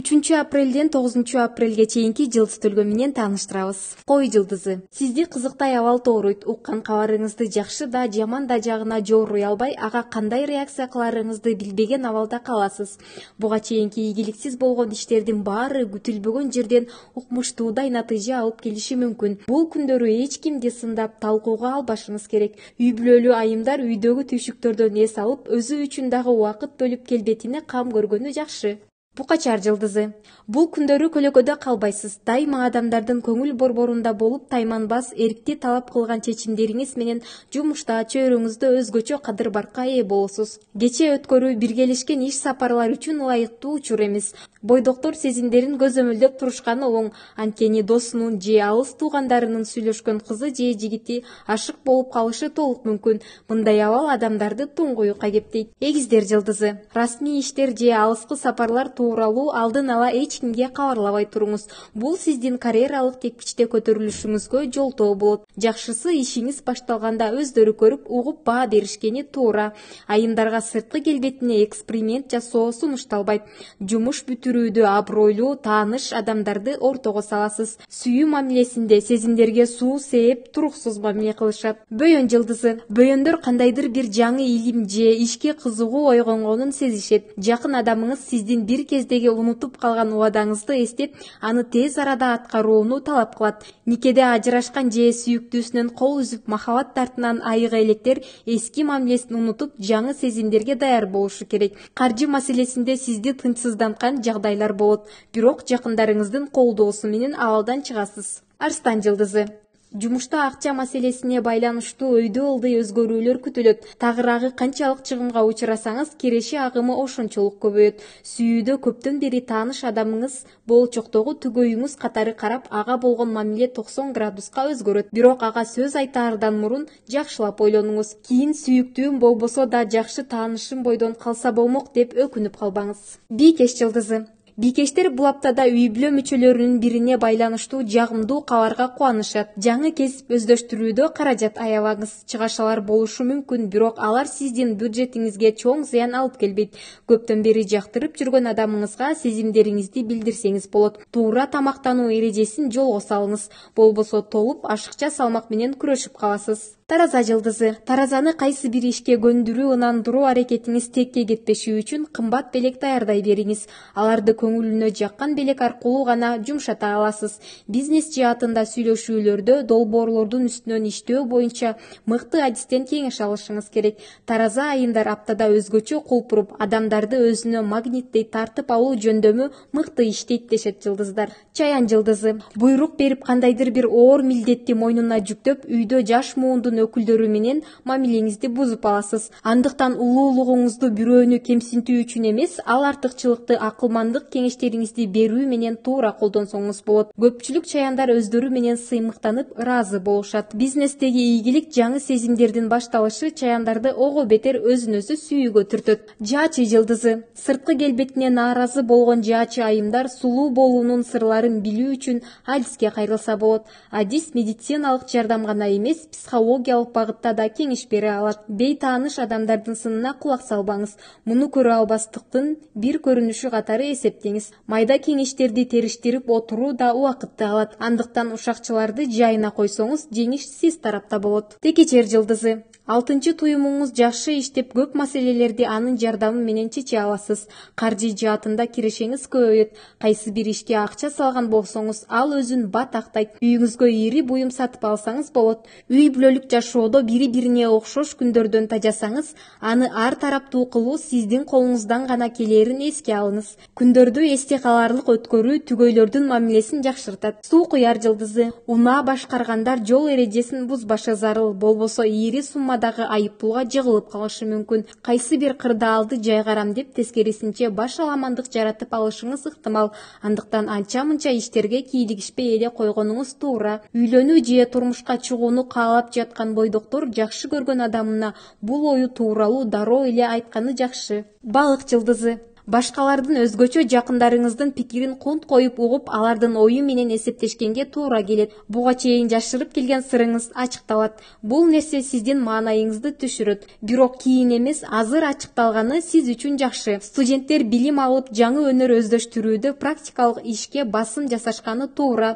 3-апрелден 9-апрелге чейинки жылдыз менен тааныштырабыз. Кой жылдызы. Сизди кызыктай абал тооруйт. Уккан кабарыңызды жакшы да, жаман да жагына жооруй албай, ага кандай реакция кыларыңызды билбеген абалда каласыз. Буга чейинки ийгиликсиз болгон иштердин баары күтүлбөгөн жерден укмуштуудай натыйжа алып келиши мүмкүн. Бул күндөрү эч кимди сындап талкууга албашыңыз керек. Үй бүлөлүү айымдар үйдөгү түйшүктөрдөн эс алып, өзү үчүн дагы убакыт бөлүп келбетине кам көргөнү жакшы. Букачар жылдызы. Бул күндөрү көлөкөдө калбайсыз. Дайыма адамдардын көңүл борборунда болуп, тайманбас, эркти талап кылган чечимдериңиз менен жумушта чөйрөңүздө өзгөчө кадыр баркка ээ болосуз. Кече өткөрүү биргелешкен иш сапарлар үчүн ылайыктуу учур эмес. Бойдоктор сезимдерин көзөмөлдөп турушканы оң. Анткени досунун же алыс туугандарынын сүйлөшкөн кызы же жигити ашык болуп калышы толук мүмкүн. Мындай абал адамдарды туңгуюкка кептейт. Эгиздер жылдызы. Расмий иштер же алыскы сапарлар тууралуу алдын ала эч кимге кабарлабай туруңуз. Бул сиздин карьералык текпичте көтөрүлүшүңүзгө жолтоо болот. Жакшысы ишиңиз башталганда өздөрү көрүп, угуп баа беришкени туура. Айымдарга сырткы келбетине эксперимент жасоо сунушталбайт. Жумуш бүтүрүүдө абройлуу, тааныш адамдарды ортого саласыз. Сүйүү мамилесинде сезимдерге суу сээп, туруксуз мамиле кылышат. Бөйөн жылдызы. Бөйөндөр кандайдыр бир жаңы илим же ишке кызыгуу ойгонгонун сезишет. Жакын адамыңыз сиздин бир кездеги унутуп калган убадаңызды эстеп, аны тез арада аткарууну талап кылат. Никеде ажырашкан же сүйүктүүсүнөн кол үзүп, махабат тартынан айыга электер эски мамилесин унутуп, жаңы сезимдерге даяр болушу керек. Каржы маселесинде сизди тынчсызданткан жагдайлар болот, бирок жакындарыңыздын колдоосу менен абалдан чыгасыз. Арстан жылдызы. Жумушта акча маселесине байланыштуу өйдө ылдый өзгөрүүлөр күтүлөт. Тагыраагы канчалык чыгымга учурасаңыз, киреши агымы ошончолук көбөйөт. Сүйүүдө көптөн бери тааныш адамыңыз болочоктогу түгөйүңүз катары карап, ага болгон мамиле 90 градуска өзгөрөт. Бирок ага сөз айтаардан мурун жакшылап ойлонуңуз. Кийин сүйүктүүм болбосо да жакшы таанышым бойдон калса болмок деп өкүнүп калбаңыз. Бийкеш жылдызы. Бийкештер бул аптада үй бүлө мүчөлөрүнүн бирине байланыштуу жагымдуу кабарга кубанышат. Жаңы кесип өздөштүрүүдө каражат аябаңыз. Чыгашалар болушу мүмкүн, бирок алар сиздин бюджетиңизге чоң зыян алып келбейт. Көптөн бери жактырып жүргөн адамыңызга сезимдериңизди билдирсеңиз болот. Туура тамактануу эрежесин жолго салыңыз. Болбосо толуп, ашыкча салмак менен күрөшүп каласыз. Тараза жылдызы. Таразаны кайсы бир ишке көндүрүү, ынандыруу аракетиңиз текке кетпеши үчүн кымбат белек даярдай бериңиз. Аларды көңүлүнө жаккан белек аркылуу гана жумшата аласыз. Бизнес жаатында сүйлөшүүлөрдө долбоорлордун үстүнөн иштөө боюнча мыкты адистен кеңеш алышыңыз керек. Тараза айымдар аптада өзгөчө кулпуруп, адамдарды өзүнө магниттей тартып алуу жөндөмү мыкты иштейт дешет жылдыздар. Чаян жылдызы. Буйрук берип, кандайдыр бир оор милдетти мойнуна жүктөп, үйдө жаш муундун өкүлдөрү менен мамилеңизди бузуп аласыз. Андыктан улуулугуңузду бирөөнү кемсинтүү үчүн эмес, ал артыкчылыкты акылмандык кеңештериңизди берүү менен туура колдонсоңуз болот. Көпчүлүк чаяндар өздөрү менен сыймыктанып, ыраазы болушат. Бизнестеги ийгилик, жаңы сезимдердин башталышы чаяндарды ого бетер өзүн-өзү сүйүүгө түртөт. Жаачы жылдызы. Сырткы келбетине нааразы болгон жаачы айымдар сулуу болуунун сырларын билүү үчүн адиске кайрылса болот. Адис медициналык жардам гана эмес, психологиялык багытта да кеңеш бере алат. Бейтааныш адамдардын сынына кулак салбаңыз. Муну көрө албастыктын бир көрүнүшү катары эсептеңиз. Майда кеңештерди териштирип отуруу да убакытты алат. Андыктан ушакчыларды жайына койсоңуз, жеңиш сиз тарапта болот. Текечер жылдызы. Алтынчы туюмуңуз жакшы иштеп, көп маселелерди анын жардамы менен чече аласыз. Каржы жаатында кирешеңиз көбөйөт. Кайсы бир ишке акча салган болсоңуз, ал өзүн бат актайт. Үйүңүзгө ири буюм сатып алсаңыз болот. Үй бүлөлүк жашоодо бири-бирине окшош күндөрдөн тажасаңыз, аны ар тараптуу кылуу сиздин колуңуздан гана келерин эске алыңыз. Күндөрдү эсте каларлык өткөрүү түгөйлөрдүн мамилесин жакшыртат. Суу куяр жылдызы. Унаа башкаргандар жол эрежесин бузбашы зарыл, болбосо ири суммадагы айыппулга жыгылып калышы мүмкүн. Кайсы бир кырдаалды жайгарам деп тескерисинче баш аламандык жаратып алышыңыз ыктымал. Андыктан анча-мынча иштерге кийлигишпей эле койгонуңуз туура. Үйлөнүү же турмушка чыгууну каалап жаткан бойдоктор жакшы көргөн адамына бул ою тууралуу дароо эле айтканы жакшы. Балык жылдызы. Башкалардын өзгөчө жакындарыңыздын пикирин конт коюп угуп, алардын ою менен эсептешкенге туура келет. Буга чейин жашырып келген сырыңыз ачыкталат. Бул нерсе сиздин маанайыңызды түшүрөт. Бирок кийин эмес, азыр ачыкталганы сиз үчүн жакшы. Студенттер билим алып, жаңы өнөр өздөштүрүүдө практикалык ишке басым жасашканы туура.